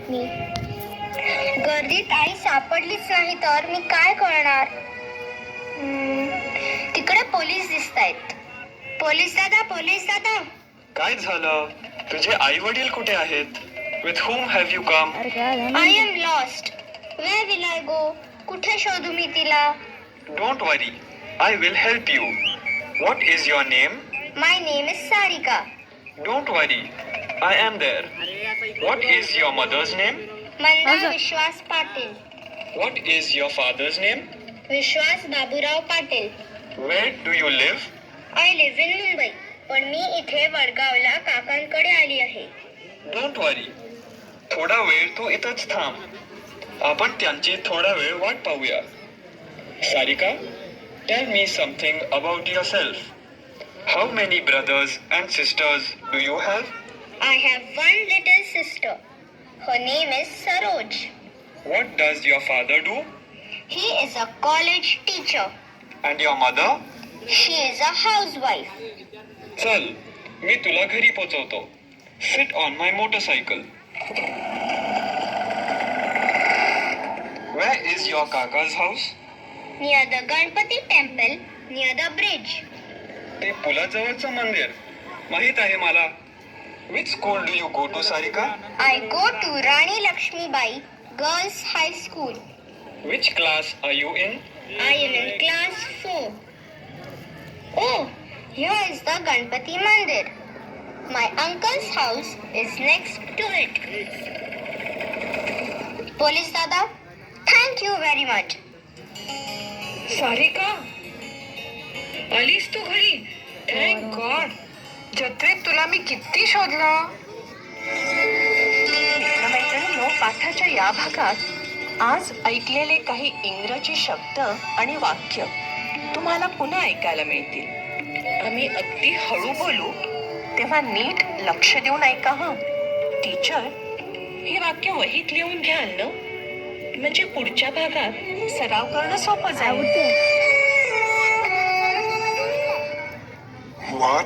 मी गर्दीत आई सापडलीच नाही तर मी काय करणार? तिकडे पोलीस दिसतायत. पोलीस दादा, पोलीस दादा. काय झालं? तुझे आई वडील कुठे आहेत? With whom have you come? I am lost. Where will I go? कुठे शोधू मी तिला? Don't worry, I will help you. What is your name? My name is Sarika. Don't worry, I am there. What is your mother's name? Manda Vishwas Patil. What is your father's name? Vishwas Baburao Patil. Where do you live? I live in Mumbai. पण मी इथे वडगावला काकांकडे आली आहे. Don't worry. थोडा वेळ तू इथंच थांब. आपण त्यांची थोडा वेळ वाट पाहूया. Sarika, tell me something about yourself. How many brothers and sisters do you have? I have one little sister. Her name is Saroj. What does your father do? He is a college teacher. And your mother? She is a housewife. चल, मी तुला घरी पोचवतो. Sit on my motorcycle. Where is your Kaka's house? Near the Ganpati temple, near the bridge. ते पुलाजवळचं मंदिर. माहित आहे मला. Which school do you go to, Sarika? I go to Rani Lakshmibai Girls High School. Which class are you in? I am in class 4. Oh, here is the Ganpati Mandir. My uncle's house is next to it. Police Dada, thank you very much. Sarika, आलीस तू घरी? Thank God. जत्रेत तुला मी किती शोधलं. मित्रमैत्रिणींनो, पाठाच्या या भागात आज ऐकलेले काही इंग्रजी शब्द आणि वाक्य तुम्हाला पुन्हा ऐकायला मिळतील. आम्ही अगदी हळू बोलू तेव्हा नीट लक्ष देऊन ऐका हं. टीचर, हे वाक्य वहीत लिहून घ्याल ना, म्हणजे पुढच्या भागात सराव करणं सोपं जाईल. What